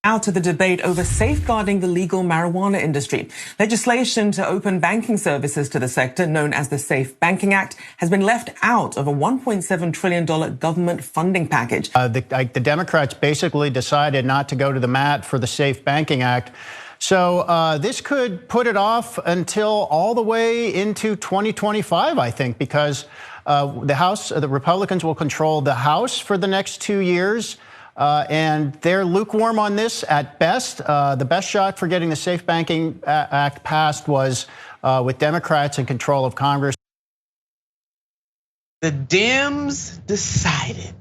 Now to the debate over safeguarding the legal marijuana industry. Legislation to open banking services to the sector, known as the Safe Banking Act, has been left out of a $1.7 trillion government funding package. The Democrats basically decided not to go to the mat for the Safe Banking Act. So this could put it off until all the way into 2025, I think, because the Republicans will control the House for the next 2 years. And they're lukewarm on this at best. The best shot for getting the Safe Banking Act passed was with Democrats in control of Congress. The Dems decided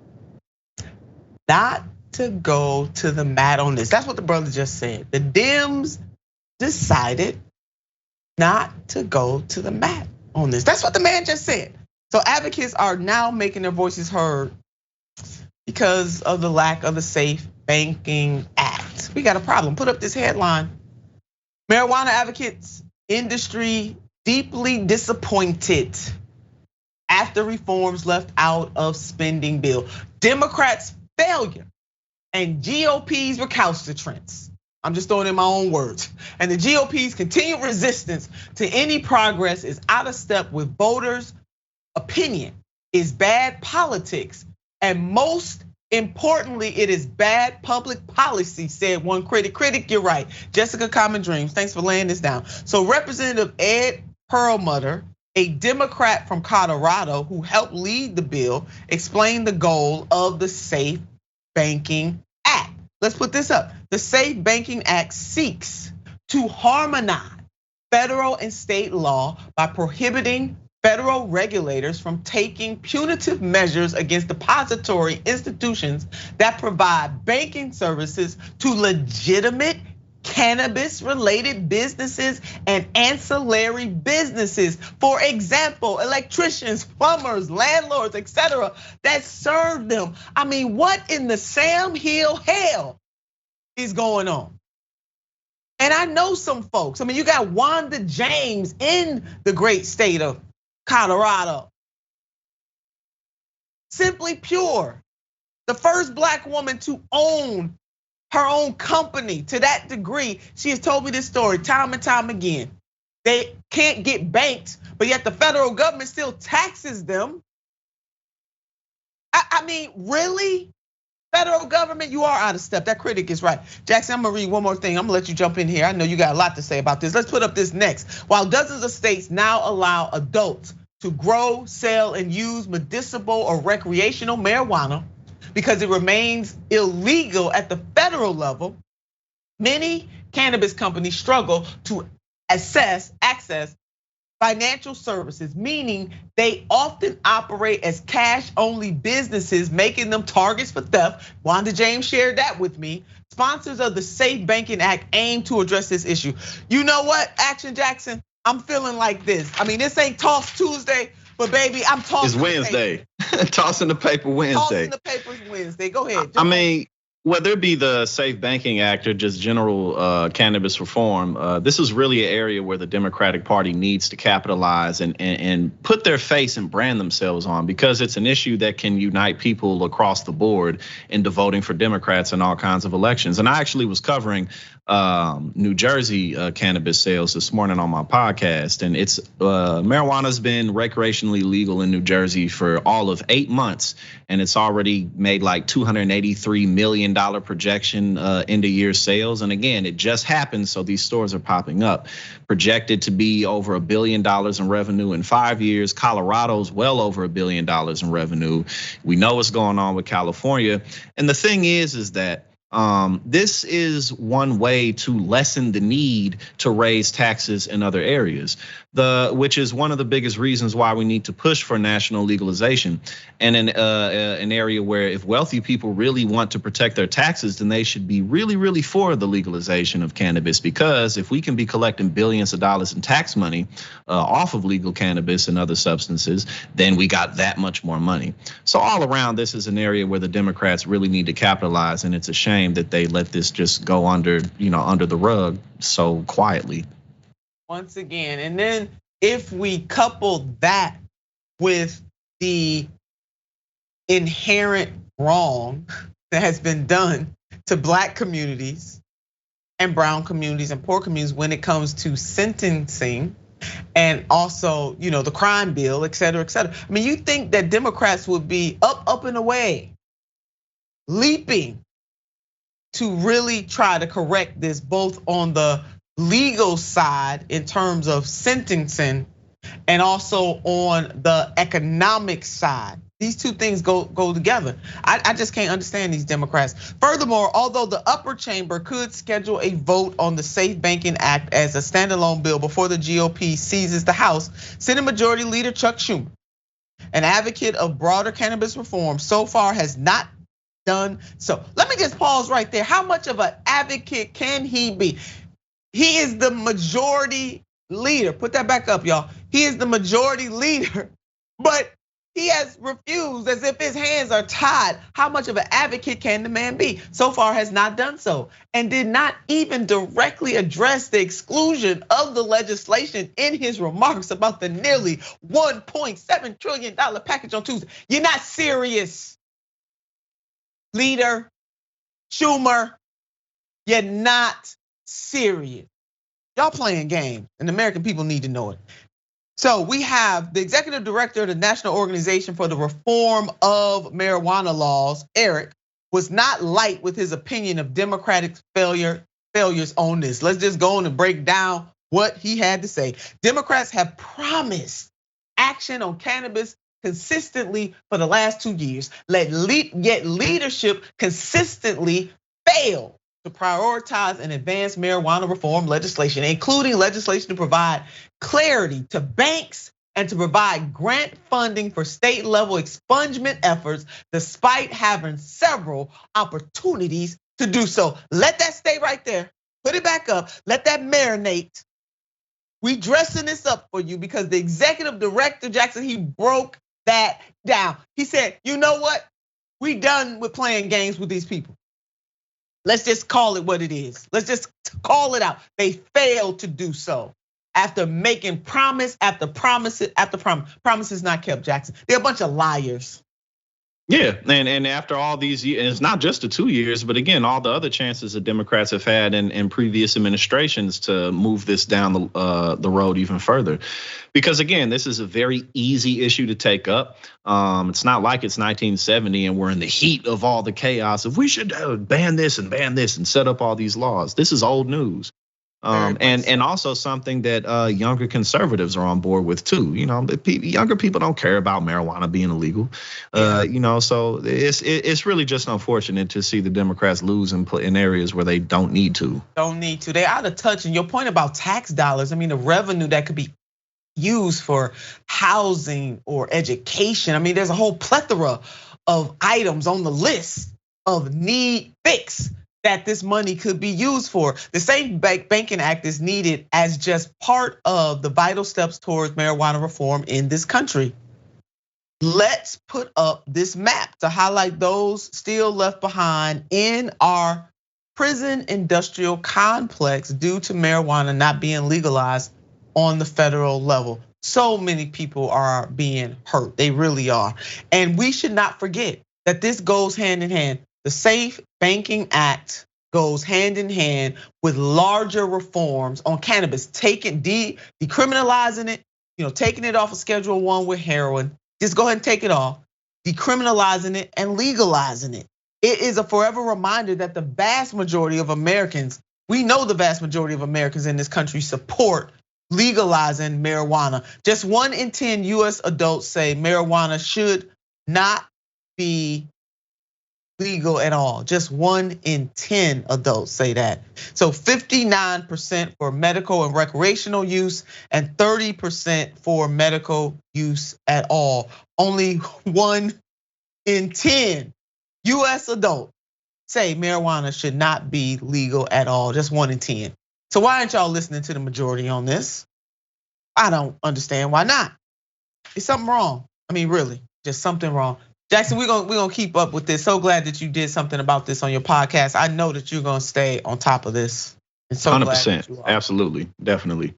not to go to the mat on this. That's what the brother just said. The Dems decided not to go to the mat on this. That's what the man just said. So advocates are now making their voices heard because of the lack of the Safe Banking Act. We got a problem. Put up this headline. Marijuana advocates industry deeply disappointed after reforms left out of spending bill. Democrats' failure and GOP's recalcitrance. I'm just throwing in my own words. And the GOP's continued resistance to any progress is out of step with voters' opinion, is bad politics. And most importantly, it is bad public policy, said one critic. Critic, you're right. Jessica Common Dreams, thanks for laying this down. So Representative Ed Perlmutter, a Democrat from Colorado who helped lead the bill, explained the goal of the Safe Banking Act. Let's put this up. The Safe Banking Act seeks to harmonize federal and state law by prohibiting federal regulators from taking punitive measures against depository institutions that provide banking services to legitimate cannabis-related businesses and ancillary businesses. For example, electricians, plumbers, landlords, etc., that serve them. I mean, what in the Sam Hill hell is going on? And I know some folks. I mean, you got Wanda James in the great state of Colorado. Simply Pure, the first black woman to own her own company to that degree. She has told me this story time and time again. They can't get banked, but yet the federal government still taxes them. I mean, really? Federal government, you are out of step. That critic is right. Jackson, I'm gonna read one more thing. I'm gonna let you jump in here. I know you got a lot to say about this. Let's put up this next. While dozens of states now allow adults to grow, sell, and use medicinal or recreational marijuana because it remains illegal at the federal level, many cannabis companies struggle to access financial services, meaning they often operate as cash-only businesses, making them targets for theft. Wanda James shared that with me. Sponsors of the Safe Banking Act aim to address this issue. You know what, Action Jackson? I'm feeling like this. I mean, this ain't Toss Tuesday, but baby, I'm tossing. It's Wednesday. Tossing the paper Wednesday. Tossing the papers Wednesday. Go ahead. I mean, whether it be the Safe Banking Act or just general cannabis reform, this is really an area where the Democratic Party needs to capitalize and put their face and brand themselves on, because it's an issue that can unite people across the board into voting for Democrats in all kinds of elections. And I actually was covering New Jersey cannabis sales this morning on my podcast, and it's marijuana's been recreationally legal in New Jersey for all of 8 months, and it's already made like $283 million projection end of year sales. And again, it just happened, so these stores are popping up. Projected to be over $1 billion in revenue in 5 years. Colorado's well over $1 billion in revenue. We know what's going on with California, and the thing is that this is one way to lessen the need to raise taxes in other areas, which is one of the biggest reasons why we need to push for national legalization. And in an area where if wealthy people really want to protect their taxes, then they should be really, really for the legalization of cannabis. Because if we can be collecting billions of dollars in tax money off of legal cannabis and other substances, then we got that much more money. So all around, this is an area where the Democrats really need to capitalize, and it's a shame that they let this just go under the rug so quietly. Once again, and then if we couple that with the inherent wrong that has been done to Black communities and brown communities and poor communities when it comes to sentencing and also, the crime bill, et cetera, et cetera. I mean, you think that Democrats would be up and away, leaping to really try to correct this, both on the legal side in terms of sentencing and also on the economic side. These two things go together. I just can't understand these Democrats. Furthermore, although the upper chamber could schedule a vote on the Safe Banking Act as a standalone bill before the GOP seizes the House, Senate Majority Leader Chuck Schumer, an advocate of broader cannabis reform, so far has not done so. Let me just pause right there. How much of an advocate can he be? He is the majority leader. Put that back up, y'all. He is the majority leader, but he has refused, as if his hands are tied. How much of an advocate can the man be? So far has not done so, and did not even directly address the exclusion of the legislation in his remarks about the nearly $1.7 trillion package on Tuesday. You're not serious, leader Schumer. You're not serious. Y'all playing games, and the American people need to know it. So we have the executive director of the National Organization for the Reform of Marijuana Laws, Eric, was not light with his opinion of Democratic failures on this. Let's just go on and break down what he had to say. Democrats have promised action on cannabis consistently for the last 2 years, yet leadership consistently failed to prioritize and advance marijuana reform legislation, including legislation to provide clarity to banks and to provide grant funding for state level expungement efforts, despite having several opportunities to do so. Let that stay right there. Put it back up. Let that marinate. We dressing this up for you because the executive director, Jackson, he broke that down. He said, you know what? We done with playing games with these people. Let's just call it what it is. Let's just call it out. They failed to do so after making promise after promise after promise. Promises not kept, Jackson. They're a bunch of liars. Yeah, and after all these years, it's not just the 2 years, but again, all the other chances that Democrats have had in previous administrations to move this down the road even further. Because again, this is a very easy issue to take up. It's not like it's 1970 and we're in the heat of all the chaos of we should ban this and set up all these laws. This is old news. And also something that younger conservatives are on board with too. Younger people don't care about marijuana being illegal. So it's really just unfortunate to see the Democrats lose in areas where they don't need to. They're out of touch. And your point about tax dollars, I mean, the revenue that could be used for housing or education. I mean, there's a whole plethora of items on the list of need fix that this money could be used for. The Safe Banking Act is needed as just part of the vital steps towards marijuana reform in this country. Let's put up this map to highlight those still left behind in our prison industrial complex due to marijuana not being legalized on the federal level. So many people are being hurt, they really are. And we should not forget that this goes hand in hand. The Safe Banking Act goes hand in hand with larger reforms on cannabis, decriminalizing it, taking it off of Schedule 1 with heroin. Just go ahead and take it off, decriminalizing it and legalizing it. It is a forever reminder that the vast majority of Americans, we know the vast majority of Americans in this country support legalizing marijuana. Just 1 in 10 US adults say marijuana should not be legal at all. Just 1 in 10 adults say that. So 59% for medical and recreational use and 30% for medical use at all. Only 1 in 10 US adults say marijuana should not be legal at all. Just 1 in 10. So why aren't y'all listening to the majority on this? I don't understand why not. Is something wrong? I mean, really, just something wrong. Jackson, we're gonna keep up with this. So glad that you did something about this on your podcast. I know that you're gonna stay on top of this. And so 100%, absolutely, definitely.